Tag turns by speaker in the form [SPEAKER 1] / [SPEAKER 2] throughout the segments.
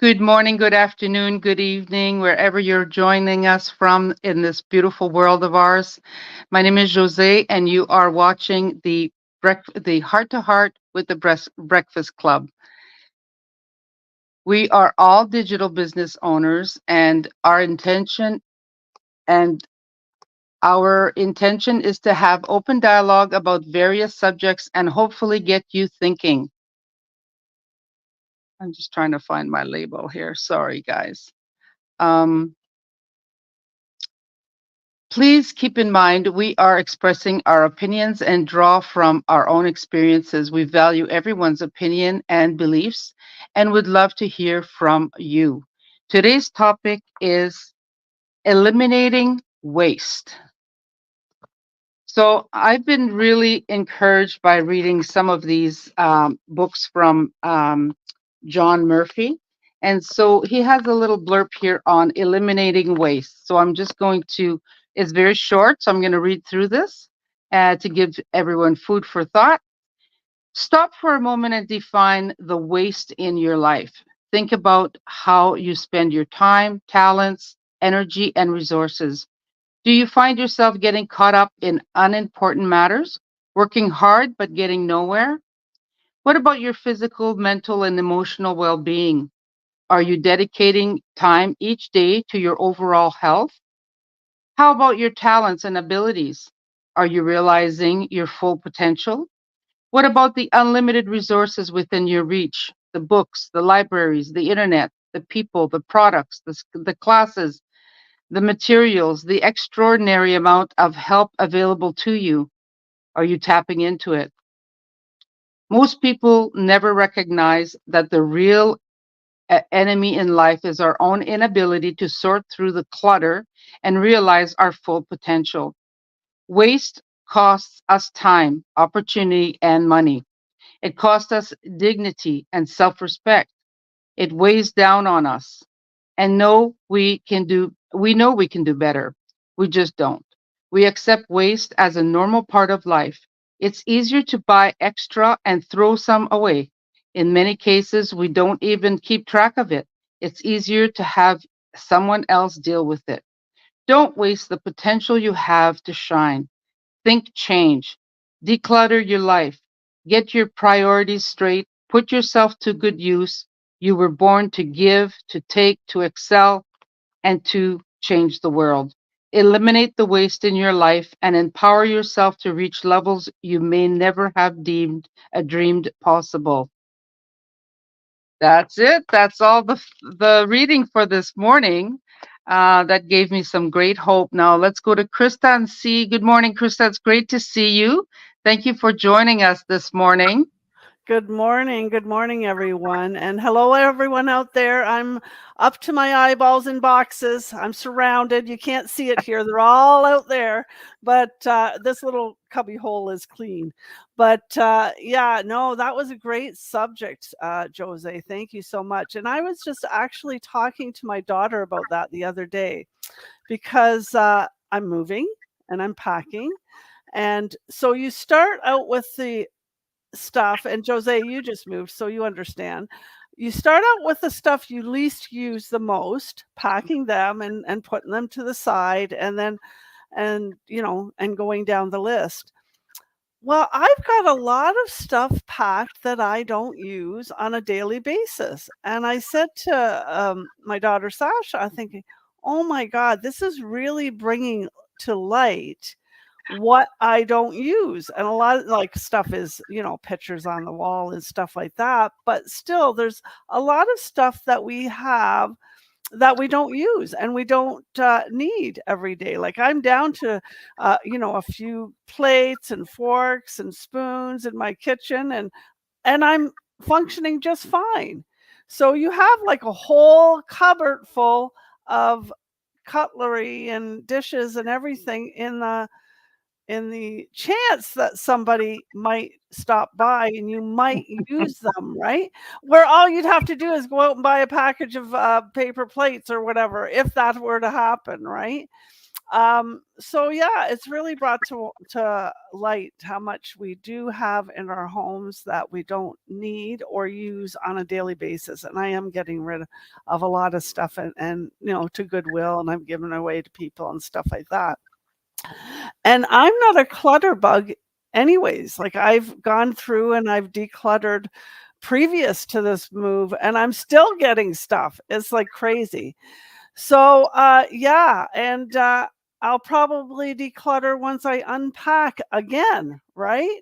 [SPEAKER 1] Good morning, good afternoon, good evening, wherever you're joining us from in this beautiful world of ours. My name is Josee, and you are watching the Heart to Heart with the Breakfast Club. We are all digital business owners, and and our intention is to have open dialogue about various subjects and hopefully get you thinking. I'm just trying to find my label here. Sorry, guys. Um, Please keep in mind we are expressing our opinions and draw from our own experiences. We value everyone's opinion and beliefs and would love to hear from you. Today's topic is eliminating waste. So I've been really encouraged by reading some of these books from John Murphy. And so he has a little blurb here on eliminating waste. So I'm just going to, it's very short, so I'm going to read through this to give everyone food for thought. Stop for a moment and define the waste in your life. Think about how you spend your time, talents, energy, and resources. Do you find yourself getting caught up in unimportant matters, working hard but getting nowhere? What about your physical, mental, and emotional well being? Are you dedicating time each day to your overall health? How about your talents and abilities? Are you realizing your full potential? What about the unlimited resources within your reach? The books, the libraries, the internet, the people, the products, the classes, the materials, the extraordinary amount of help available to you. Are you tapping into it? Most people never recognize that the real enemy in life is our own inability to sort through the clutter and realize our full potential. Waste costs us time, opportunity, and money. It costs us dignity and self respect. It weighs down on us. And we know we can do better. We just don't. We accept waste as a normal part of life. It's easier to buy extra and throw some away. In many cases, we don't even keep track of it. It's easier to have someone else deal with it. Don't waste the potential you have to shine. Think change. Declutter your life. Get your priorities straight. Put yourself to good use. You were born to give, to take, to excel, and to change the world. Eliminate the waste in your life and empower yourself to reach levels you may never have dreamed possible. That's it. That's all the reading for this morning. That gave me some great hope. Now let's go to Krista and see. Good morning, Krista. It's great to see you. Thank you for joining us this morning.
[SPEAKER 2] Good morning. Good morning, everyone. And hello, everyone out there. I'm up to my eyeballs in boxes. I'm surrounded. You can't see it here. They're all out there. But this little cubby hole is clean. But yeah, no, that was a great subject, Jose. Thank you so much. And I was just actually talking to my daughter about that the other day because I'm moving and I'm packing. And so you start out with the stuff, and Jose, you just moved, so you understand. You start out with the stuff you least use the most, packing them and putting them to the side, and then and going down the list. Well, I've got a lot of stuff packed that I don't use on a daily basis. And I said to my daughter Sasha, I'm thinking, oh my God, this is really bringing to light what I don't use. And a lot of like stuff is, pictures on the wall and stuff like that. But still, there's a lot of stuff that we have that we don't use and we don't need every day. Like I'm down to, a few plates and forks and spoons in my kitchen, and I'm functioning just fine. So you have like a whole cupboard full of cutlery and dishes and everything in the chance that somebody might stop by and you might use them, right? Where all you'd have to do is go out and buy a package of paper plates or whatever, if that were to happen, right? So yeah, it's really brought to light how much we do have in our homes that we don't need or use on a daily basis. And I am getting rid of a lot of stuff and to Goodwill, and I'm giving away to people and stuff like that. And I'm not a clutter bug anyways. Like I've gone through and I've decluttered previous to this move and I'm still getting stuff. It's like crazy. So, yeah, and I'll probably declutter once I unpack again, right?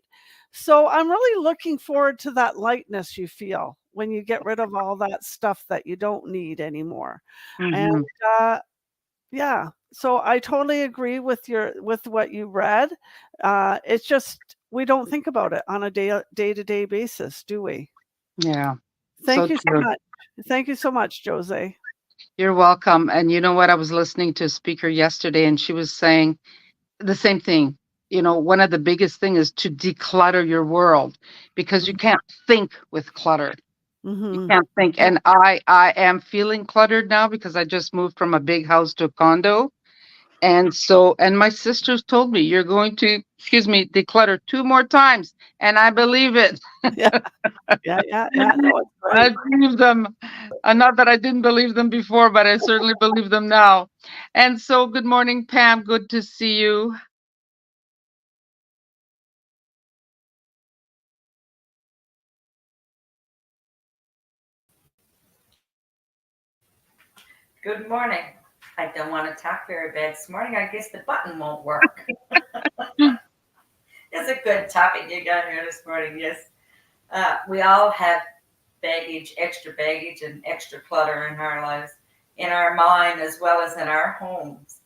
[SPEAKER 2] So I'm really looking forward to that lightness you feel when you get rid of all that stuff that you don't need anymore. And
[SPEAKER 1] Hmm.
[SPEAKER 2] uh, yeah, so I totally agree with what you read. It's just we don't think about it on a day-to-day basis, do we?
[SPEAKER 1] Yeah,
[SPEAKER 2] Thank
[SPEAKER 1] so
[SPEAKER 2] you so
[SPEAKER 1] true.
[SPEAKER 2] much. Thank you so much, Jose.
[SPEAKER 1] You're welcome. And you know what? I was listening to a speaker yesterday, and she was saying the same thing. One of the biggest thing is to declutter your world because you can't think with clutter. You
[SPEAKER 2] Mm-hmm.
[SPEAKER 1] can't think.
[SPEAKER 2] Yeah.
[SPEAKER 1] And I am feeling cluttered now because I just moved from a big house to a condo. And my sisters told me, you're going to, excuse me, declutter 2 more times. And I believe it.
[SPEAKER 2] Yeah. Yeah, yeah, yeah. No, it's
[SPEAKER 1] I
[SPEAKER 2] right.
[SPEAKER 1] believe them. Not that I didn't believe them before, but I certainly believe them now. And so, good morning, Pam. Good to see you.
[SPEAKER 3] Good morning. I don't want to talk very bad this morning. I guess the button won't work. It's a good topic you got here this morning. Yes. We all have baggage, and extra clutter in our lives, in our mind as well as in our homes.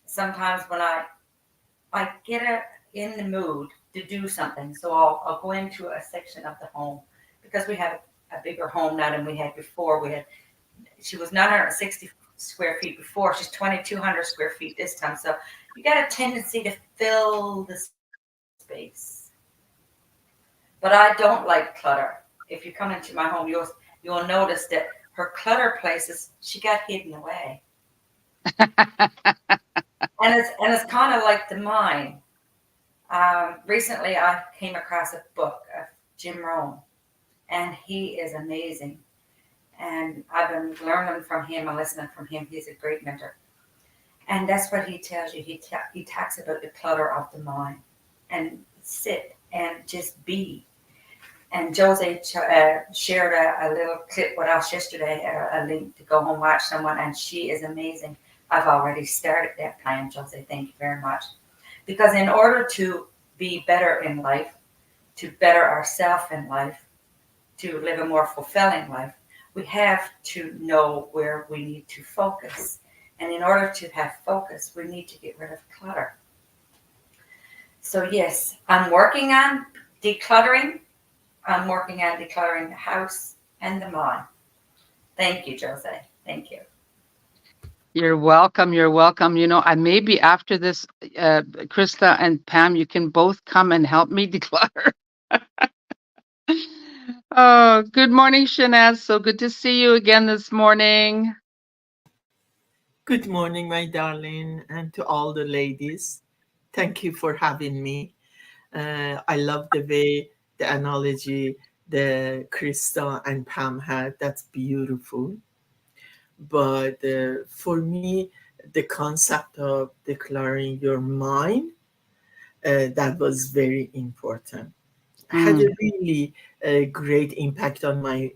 [SPEAKER 3] Sometimes when I get in the mood to do something, so I'll go into a section of the home because we have a bigger home now than we had before. She was 960 square feet before. She's 2,200 square feet this time. So you got a tendency to fill the space. But I don't like clutter. If you come into my home, you'll notice that her clutter places she got hidden away, and it's kind of like the mine. Recently, I came across a book of Jim Rohn, and he is amazing. And I've been learning from him and listening from him. He's a great mentor. And that's what he tells you. He talks about the clutter of the mind and sit and just be. And Josee shared a little clip with us yesterday, a link to go home watch someone, and she is amazing. I've already started that plan, Josee. Thank you very much. Because in order to be better in life, to better ourselves in life, to live a more fulfilling life, we have to know where we need to focus. And in order to have focus, we need to get rid of clutter. So yes, I'm working on decluttering. I'm working on decluttering the house and the mind. Thank you, Josee. Thank you.
[SPEAKER 1] You're welcome. You're welcome. I maybe after this, Krista and Pam, you can both come and help me declutter. Oh, good morning, Shanaz. So good to see you again this morning.
[SPEAKER 4] Good morning, my darling, and to all the ladies. Thank you for having me. I love the way the analogy the Krista and Pam had. That's beautiful. But for me, the concept of declaring your mind, that was very important. Had a
[SPEAKER 1] Mm,
[SPEAKER 4] really great impact on my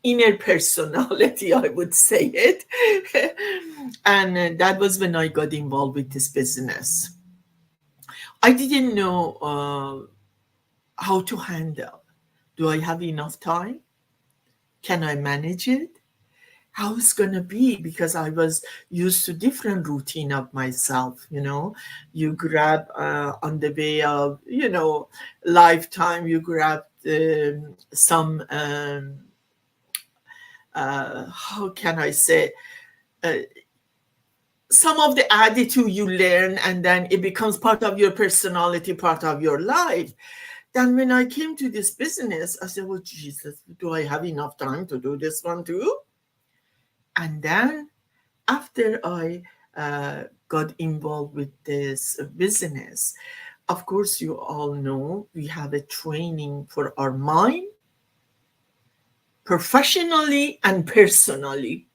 [SPEAKER 4] inner personality, I would say it. And that was when I got involved with this business. I didn't know how to handle. Do I have enough time? Can I manage it? How it's gonna be? Because I was used to different routine of myself. You grab on the way of lifetime. You grab some. How can I say? Uh, some of the attitude you learn, and then it becomes part of your personality, part of your life. Then when I came to this business, I said, well, Jesus, do I have enough time to do this one too? And then after I got involved with this business, of course, you all know we have a training for our mind, professionally and personally.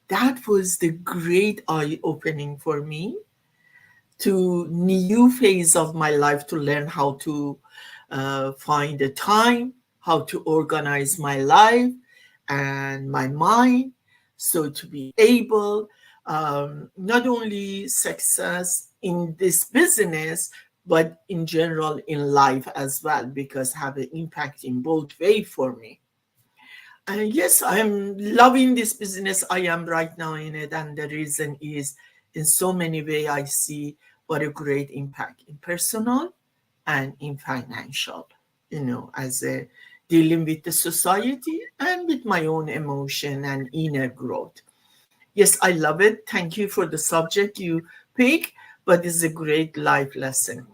[SPEAKER 4] That was the great eye opening for me to new phase of my life, to learn how to find the time, how to organize my life and my mind, so to be able not only success in this business but in general in life as well, because have an impact in both way for me. And yes, I'm loving this business I am right now in it. And the reason is in so many ways I see what a great impact in personal and in financial, as a dealing with the society and with my own emotion and inner growth. Yes, I love it. Thank you for the subject you pick, but it's a great life lesson.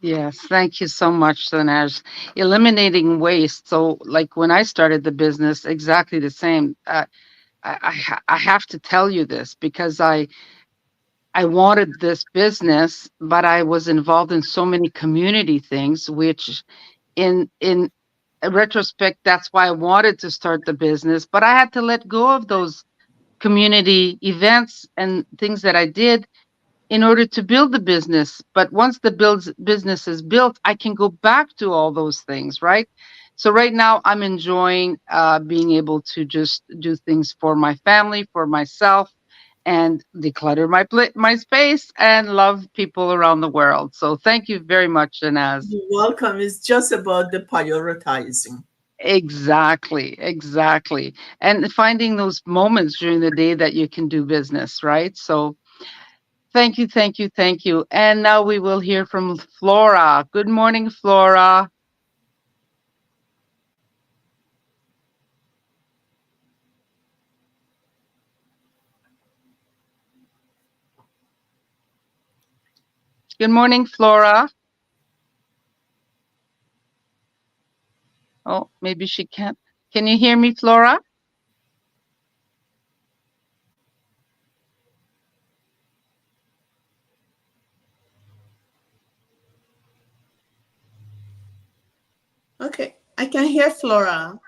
[SPEAKER 1] Yes, thank you so much, Sanaj. Eliminating waste. So, like when I started the business, exactly the same. I have to tell you this because I wanted this business, but I was involved in so many community things, which in retrospect, that's why I wanted to start the business. But I had to let go of those community events and things that I did in order to build the business. But once the business is built, I can go back to all those things, right? So right now, I'm enjoying being able to just do things for my family, for myself, and declutter my space and love people around the world. So thank you very much, Janaz.
[SPEAKER 4] You're welcome. It's just about the prioritizing.
[SPEAKER 1] Exactly, exactly. And finding those moments during the day that you can do business, right? So thank you, thank you, thank you. And now we will hear from Flora. Good morning, Flora. Good morning, Flora. Oh, maybe she can't. Can you hear me, Flora?
[SPEAKER 5] Okay, I can hear Flora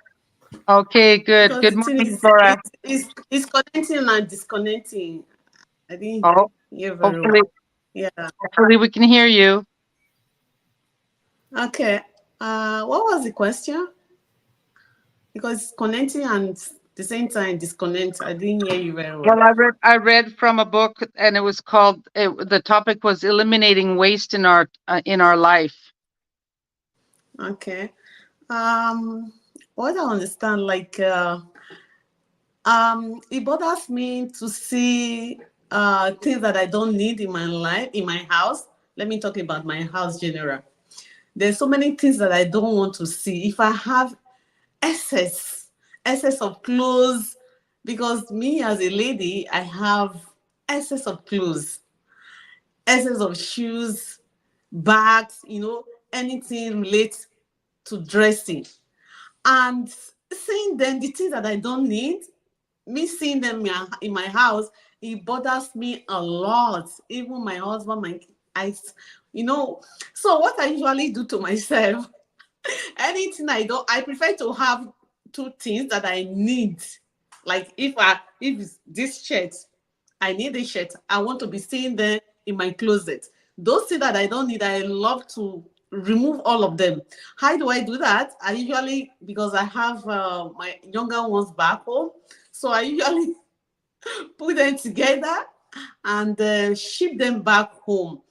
[SPEAKER 1] Okay, good.
[SPEAKER 5] because
[SPEAKER 1] Good
[SPEAKER 5] the thing
[SPEAKER 1] morning,
[SPEAKER 5] is,
[SPEAKER 1] Flora.
[SPEAKER 5] it's connecting and disconnecting. I didn't
[SPEAKER 1] Oh,
[SPEAKER 5] hear very
[SPEAKER 1] hopefully,
[SPEAKER 5] well. Yeah.
[SPEAKER 1] hopefully we can hear you.
[SPEAKER 5] Okay. What was the question? Because it's connecting and the same time disconnect. I didn't hear you very well.
[SPEAKER 1] Well, I read from a book, and it was called. The topic was eliminating waste in our life.
[SPEAKER 5] Okay. What I understand, like, it bothers me to see things that I don't need in my life, in my house. Let me talk about my house general. There's so many things that I don't want to see. If I have excess of clothes, because me as a lady, I have excess of clothes, excess of shoes, bags, anything related to dressing. And seeing them, the things that I don't need, me seeing them in my house, it bothers me a lot. Even my husband, I, you know. So what I usually do to myself, anything I don't, I prefer to have two things that I need. Like if it's this shirt, I need a shirt. I want to be seeing them in my closet. Those things that I don't need, I love to remove all of them. How do I do that? I usually, because I have my younger ones back home, so I usually put them together and ship them back home.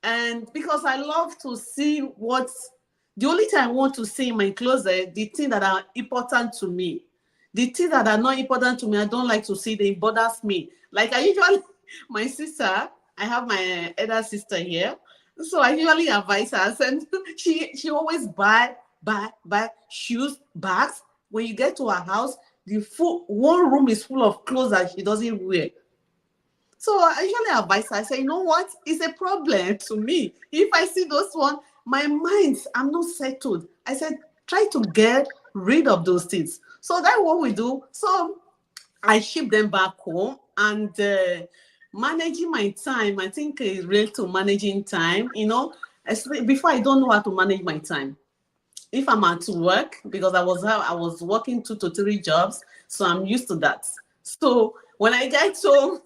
[SPEAKER 5] And because I love to see the only thing I want to see in my closet, the things that are important to me. The things that are not important to me, I don't like to see. They bothers me. Like I usually, my sister, I have my elder sister here. So I usually advise her, and she always buy shoes, bags. When you get to her house, the full one room is full of clothes that she doesn't wear. So I usually advise her, I say, you know what? It's a problem to me. If I see those one, my mind, I'm not settled. I said, try to get rid of those things. So that's what we do. So I ship them back home, and managing my time. I think it's related to managing time. Before, I don't know how to manage my time. If I'm at work, because I was working 2 to 3 jobs, so I'm used to that. So when I get home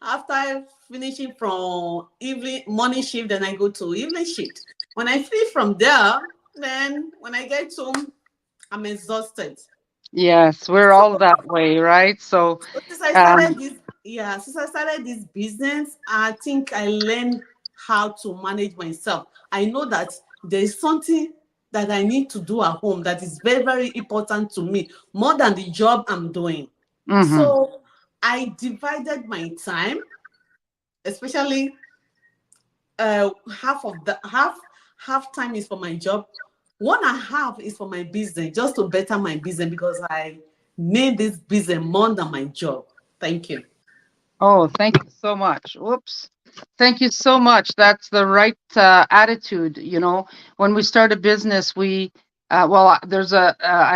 [SPEAKER 5] after finishing from evening morning shift, then I go to evening shift. When I finish from there, then when I get home, I'm exhausted.
[SPEAKER 1] Yes, we're all that way, right? So,
[SPEAKER 5] So since I
[SPEAKER 1] um,
[SPEAKER 5] started this, yeah, since I started this business, I think I learned how to manage myself. I know that there is something that I need to do at home that is very, very important to me, more than the job I'm doing.
[SPEAKER 1] mhm.
[SPEAKER 5] So I divided my time, especially half of the half time is for my job. One and a half is for my business, just to better my business, because I need this business more than my job. Thank you.
[SPEAKER 1] Oh, thank you so much. Whoops. Thank you so much. That's the right attitude. When we start a business, I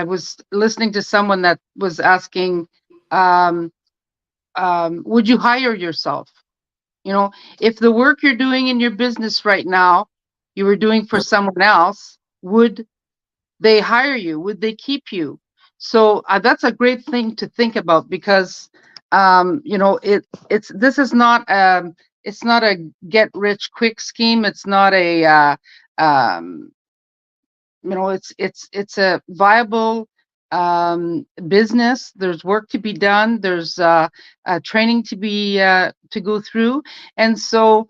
[SPEAKER 1] was listening to someone that was asking, um, would you hire yourself? You know, if the work you're doing in your business right now, you were doing for someone else, would they hire you? Would they keep you? So that's a great thing to think about, because this is not it's not a get rich quick scheme. It's not a um, it's a viable business. There's work to be done. There's training to go through. And so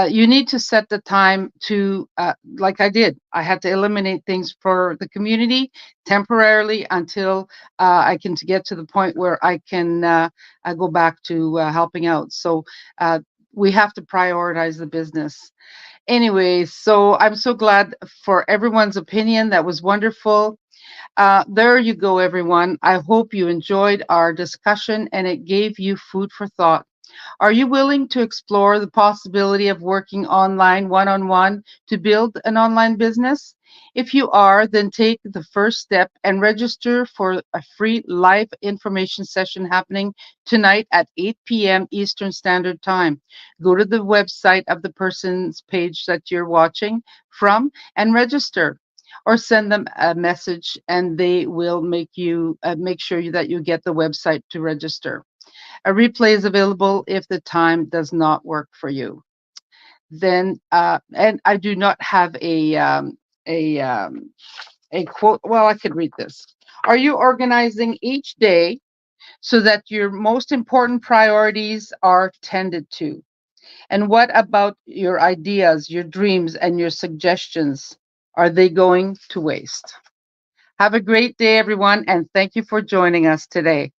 [SPEAKER 1] you need to set the time to, like I did, I had to eliminate things for the community temporarily until I can to get to the point where I can go back to helping out. So we have to prioritize the business. Anyway, so I'm so glad for everyone's opinion. That was wonderful. There you go, everyone. I hope you enjoyed our discussion and it gave you food for thought. Are you willing to explore the possibility of working online one on one to build an online business? If you are, then take the first step and register for a free live information session happening tonight at 8 p.m. Eastern Standard Time. Go to the website of the person's page that you're watching from and register, or send them a message and they will make sure that you get the website to register. A replay is available if the time does not work for you. Then, and I do not have a a quote. Well, I could read this. Are you organizing each day so that your most important priorities are tended to? And what about your ideas, your dreams, and your suggestions? Are they going to waste? Have a great day, everyone, and thank you for joining us today.